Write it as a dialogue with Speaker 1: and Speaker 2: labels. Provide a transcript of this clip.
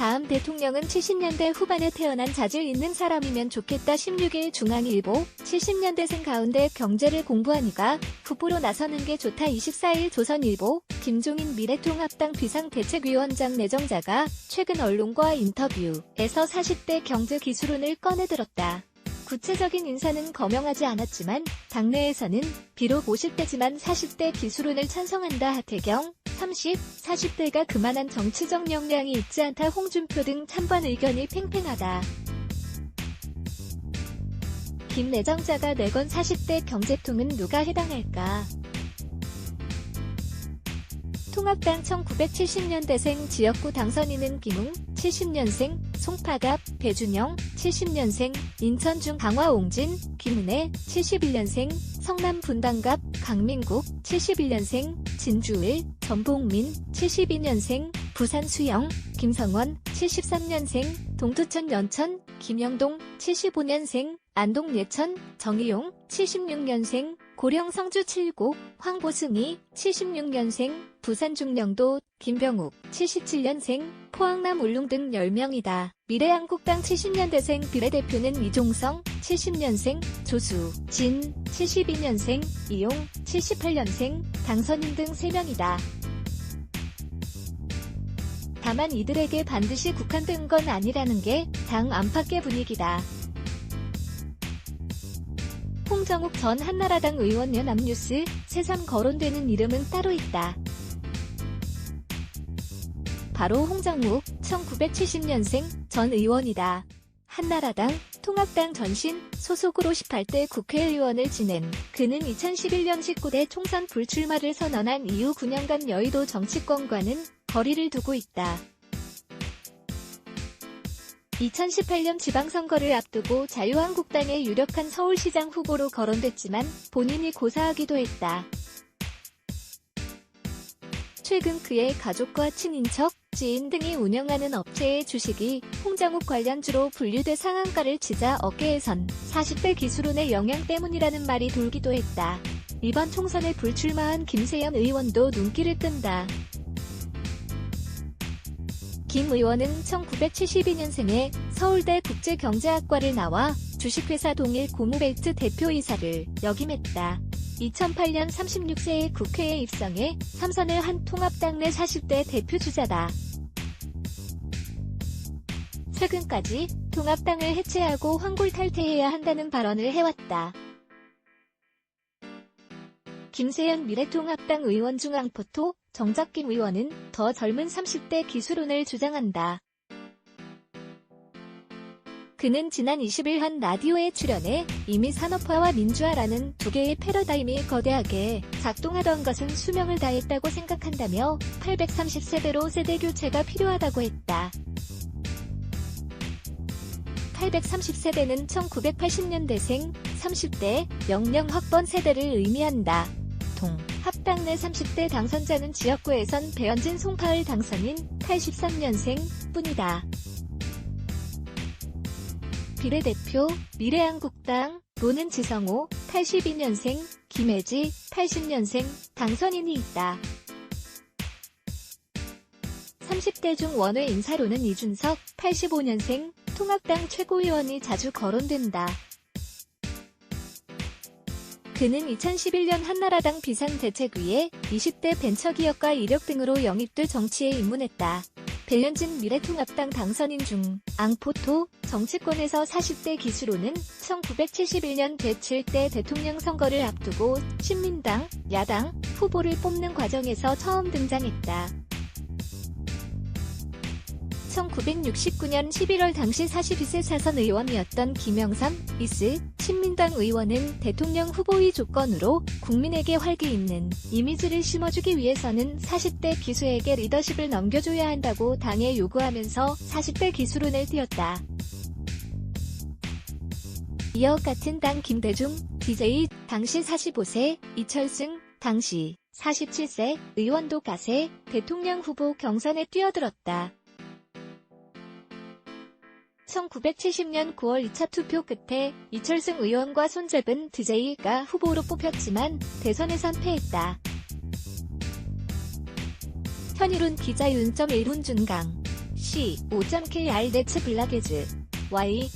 Speaker 1: 다음 대통령은 70년대 후반에 태어난 자질 있는 사람이면 좋겠다. 16일 중앙일보 70년대생 가운데 경제를 공부하니까 후보로 나서는 게 좋다. 24일 조선일보 김종인 미래통합당 비상대책위원장 내정자가 최근 언론과 인터뷰에서 40대 경제기술론을 꺼내들었다. 구체적인 인사는 거명하지 않았지만 당내에서는 비록 50대지만 40대 기술론을 찬성한다. 하태경 30, 40대가 그만한 정치적 역량이 있지 않다. 홍준표 등 찬반 의견이 팽팽하다. 김 내정자가 내건 40대 경제통은 누가 해당할까? 통합당 1970년대생 지역구 당선인은 김웅 70년생, 송파갑, 배준영 70년생, 인천중 강화옹진, 김은혜 71년생, 성남 분당갑, 강민국 71년생, 진주을, 전봉민 72년생, 부산 수영, 김성원 73년생, 동두천 연천, 김영동 75년생, 안동 예천, 정의용 76년생, 고령 성주 칠곡, 황보승이 76년생, 부산 중령도, 김병욱 77년생, 포항남 울릉 등 10명이다. 미래한국당 70년대생 비례대표는 이종성 70년생, 조수, 진 72년생, 이용 78년생, 당선인 등 3명이다. 다만 이들에게 반드시 국한된 건 아니라는 게 당 안팎의 분위기다. 홍정욱 전 한나라당 의원 연합뉴스 새삼 거론되는 이름은 따로 있다. 바로 홍정욱 1970년생 전 의원이다. 한나라당, 통합당 전신 소속으로 18대 국회의원을 지낸 그는 2011년 19대 총선 불출마를 선언한 이후 9년간 여의도 정치권과는 거리를 두고 있다. 2018년 지방선거를 앞두고 자유한국당의 유력한 서울시장 후보로 거론됐지만 본인이 고사하기도 했다. 최근 그의 가족과 친인척, 지인 등이 운영하는 업체의 주식이 홍정욱 관련주로 분류돼 상한가를 치자 어깨에선 40대 기술론의 영향 때문이라는 말이 돌기도 했다. 이번 총선에 불출마한 김세연 의원도 눈길을 끈다. 김 의원은 1972년생에 서울대 국제경제학과를 나와 주식회사 동일 고무벨트 대표이사를 역임했다. 2008년 36세에 국회에 입성해 3선을 한 통합당 내 40대 대표주자다. 최근까지 통합당을 해체하고 황골탈퇴해야 한다는 발언을 해왔다. 김세연 미래통합당 의원 중앙포토 정작김 의원은 더 젊은 30대 기술론을 주장한다. 그는 지난 20일 한 라디오에 출연해 이미 산업화와 민주화라는 두 개의 패러다임이 거대하게 작동하던 것은 수명을 다했다고 생각한다며 830세대로 세대교체가 필요하다고 했다. 830세대는 1980년대생 30대 영영학번 세대를 의미한다. 합당 내 30대 당선자는 지역구에선 배현진 송파을 당선인 83년생 뿐이다. 비례대표 미래한국당 노는 지성호 82년생, 김혜지 80년생 당선인이 있다. 30대 중 원외 인사로는 이준석 85년생 통합당 최고위원이 자주 거론된다. 그는 2011년 한나라당 비상대책위에 20대 벤처기업가 이력 등으로 영입돼 정치에 입문했다. 배현진 미래통합당 당선인 중 앙포토 정치권에서 40대 기수로는 1971년 제7대 대통령 선거를 앞두고 신민당, 야당 후보를 뽑는 과정에서 처음 등장했다. 1969년 11월 당시 42세 사선 의원이었던 김영삼, 이스, 신민당 의원은 대통령 후보의 조건으로 국민에게 활기 있는 이미지를 심어주기 위해서는 40대 기수에게 리더십을 넘겨줘야 한다고 당에 요구하면서 40대 기수론을 띄웠다. 이어 같은 당 김대중, DJ, 당시 45세, 이철승, 당시 47세, 의원도 가세, 대통령 후보 경선에 뛰어들었다. 1970년 9월 2차 투표 끝에 이철승 의원과 손잡은 DJ가 후보로 뽑혔지만 대선에선 패했다. 현일훈 기자 윤.1분 준강 C. 5.kr 네츠 블라게즈 Y.